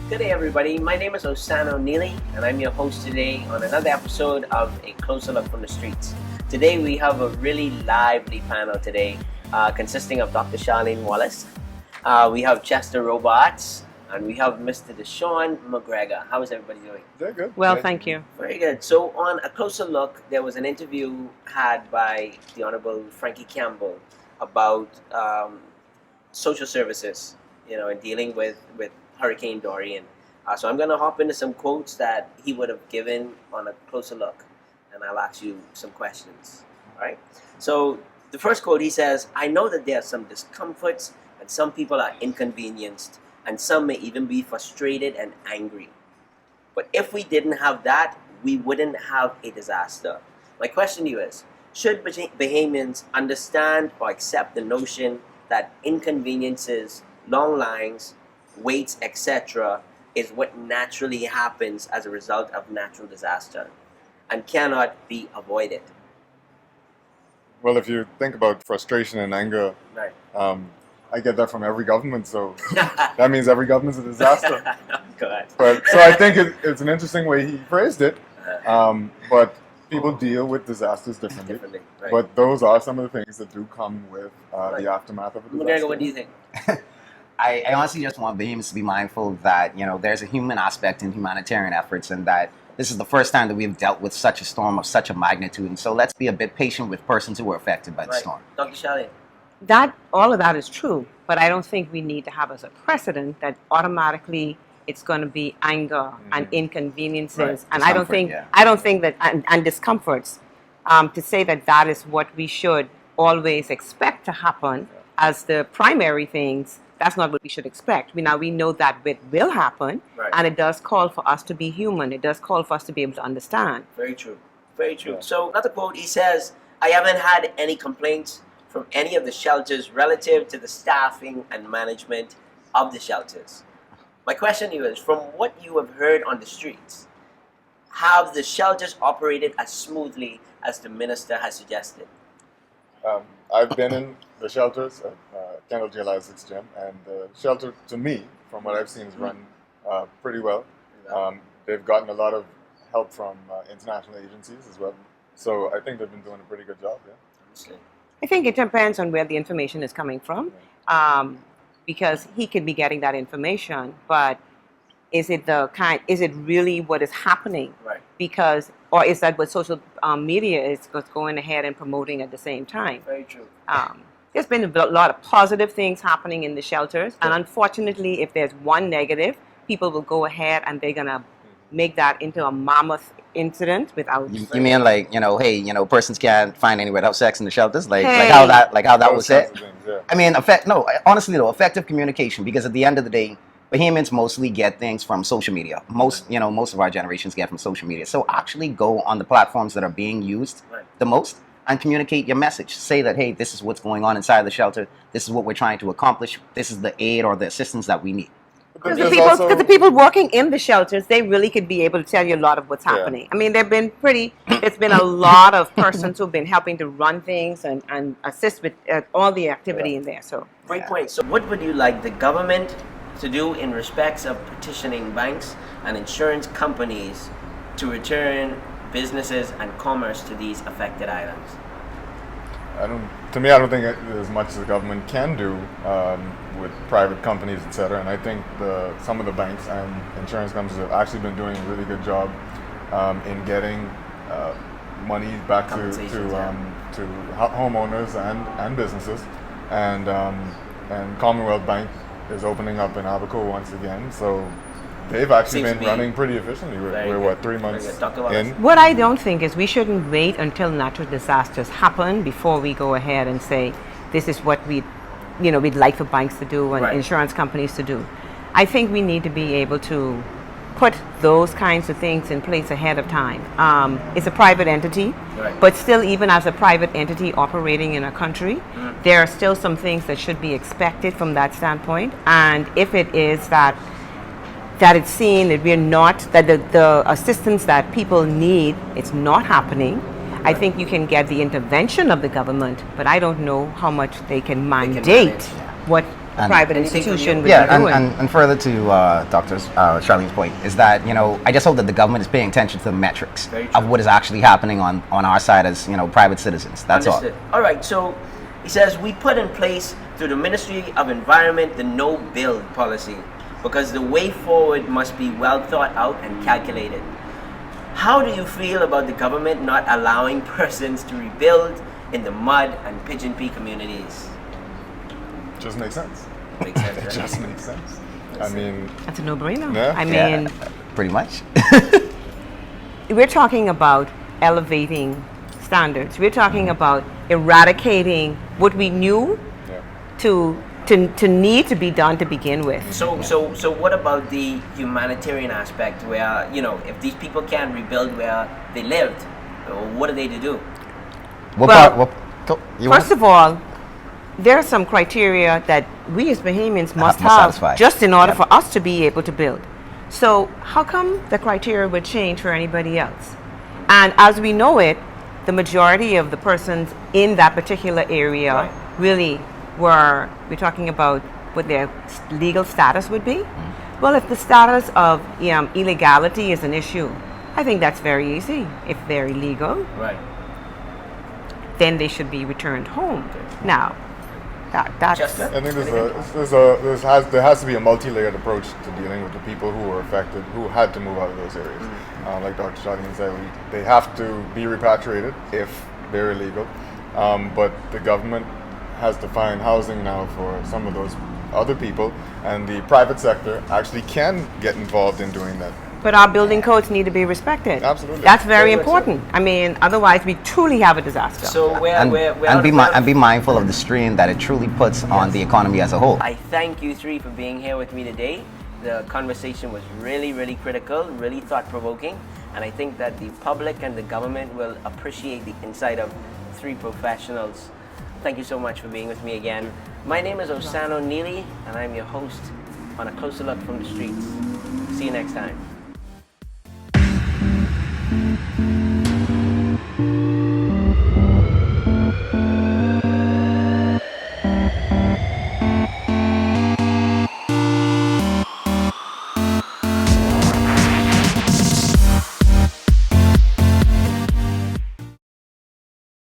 Good day, everybody. My name is Osano Neely, and I'm your host today on another episode of A Closer Look from the Streets. Today, we have a really lively panel today, consisting of Dr. Charlene Wallace. We have Chester Robarts, and we have Mr. Deshaun McGregor. How is everybody doing? Very good. Well, thank you. Very good. So, on A Closer Look, there was an interview had by the Honorable Frankie Campbell about social services, and dealing with Hurricane Dorian. So I'm going to hop into some quotes that he would have given on A Closer Look, and I'll ask you some questions. All right? So the first quote, he says, "I know that there are some discomforts, and some people are inconvenienced, and some may even be frustrated and angry. But if we didn't have that, we wouldn't have a disaster." My question to you is, should Bahamians understand or accept the notion that inconveniences, long lines, waits, etc., is what naturally happens as a result of natural disaster and cannot be avoided? Well, if you think about frustration and anger, Right. I get that from every government, so that means every government's a disaster. Correct. But so I think it's an interesting way he phrased it. But people deal with disasters differently. Right. But those are some of the things that do come with Right. the aftermath of a disaster. McGregor, what do you think? I honestly just want Bahamians to be mindful that, there's a human aspect in humanitarian efforts, and that this is the first time that we've dealt with such a storm of such a magnitude. And so let's be a bit patient with persons who were affected by the Right. storm. Dr. Charlene? All of that is true, but I don't think we need to have as a precedent that automatically it's going to be anger and inconveniences, Right. and I don't think that and discomforts. To say that is what we should always expect to happen as the primary things. That's not what we should expect. We know that it will happen, Right. and it does call for us to be human. It does call for us to be able to understand. Very true. Very true. Yeah. So another quote, he says, "I haven't had any complaints from any of the shelters relative to the staffing and management of the shelters." My question to you is, from what you have heard on the streets, have the shelters operated as smoothly as the minister has suggested? I've been in the shelters at Kendall J. Isaac's gym, and the shelter, to me, from what I've seen, is run pretty well. They've gotten a lot of help from international agencies as well. So I think they've been doing a pretty good job, yeah. I think it depends on where the information is coming from, because he could be getting that information, but is it really what is happening? Right. Or is that what social media is going ahead and promoting at the same time? Very true. There's been a lot of positive things happening in the shelters, and unfortunately, if there's one negative, people will go ahead and they're gonna make that into a mammoth incident without. You mean hey, persons can't find anywhere to have sex in the shelters, like Hey. how that Those was said. kinds of things, yeah. I mean, honestly though, effective communication, because at the end of the day, Bahamians mostly get things from social media. Most of our generations get from social media. So actually go on the platforms that are being used Right. the most and communicate your message. Say that, hey, this is what's going on inside the shelter. This is what we're trying to accomplish. This is the aid or the assistance that we need. But Because there's also- the people working in the shelters, they really could be able to tell you a lot of what's Yeah. happening. I mean, there's been a lot of persons who've been helping to run things and assist with all the activity in there. So Great point. So what would you like the government to do in respects of petitioning banks and insurance companies to return businesses and commerce to these affected islands? I don't think there's much the government can do with private companies, etc. And I think some of the banks and insurance companies have actually been doing a really good job in getting money back to Compensations, homeowners and businesses. And Commonwealth Bank is opening up in Abaco once again, so they've actually Seems to been be running pretty efficiently. very We're good. what, 3 Very months good. Dr. Wallace? in? what I don't think is we shouldn't wait until natural disasters happen before we go ahead and say this is what we'd like for banks to do and Right. insurance companies to do. I think we need to be able to put those kinds of things in place ahead of time. It's a private entity, Right. but still, even as a private entity operating in a country, there are still some things that should be expected from that standpoint. And if it is that it's seen that the assistance that people need, it's not happening, I think you can get the intervention of the government, but I don't know how much they can mandate manage. what private anything from institution you? would be Yeah, doing. and further to Dr. Charlene's point is that, I just hope that the government is paying attention to the metrics Very true. of what is actually happening on our side as, private citizens. That's Understood. All right, so he says we put in place through the Ministry of Environment the no build policy because the way forward must be well thought out and calculated. How do you feel about the government not allowing persons to rebuild in the mud and Pigeon Peak communities? Just makes sense. Makes sense, It right? just makes sense. I mean, That's a no-brainer. Yeah. I all. mean, Yeah, pretty much. we're talking about elevating standards. We're talking about eradicating what we knew yeah. to need to be done to begin with. So what about the humanitarian aspect where, if these people can't rebuild where they lived, what are they to do? First of all, there are some criteria that we as Bahamians must Must have satisfy. just in order Yeah. for us to be able to build. So how come the criteria would change for anybody else? And as we know it, the majority of the persons in that particular area Right. really we're talking about what their legal status would be. Well, if the status of illegality is an issue, I think that's very easy. If they're illegal, Right. then they should be returned home. Now, that's Chester? I think there has to be a multi-layered approach to dealing with the people who were affected, who had to move out of those areas. Like Dr. Charlene said, they have to be repatriated if they're illegal. But the government has to find housing now for some of those other people, and the private sector actually can get involved in doing that. But our building codes need to be respected. Absolutely. That's very Very much so. important. I mean, otherwise we truly have a disaster. So And be mindful of the strain that it truly puts on the economy as a whole. I thank you three for being here with me today. The conversation was really, really critical, really thought-provoking, and I think that the public and the government will appreciate the insight of three professionals. Thank you so much for being with me again. My name is Osano Neely, and I'm your host on A Closer Look from the Streets. See you next time.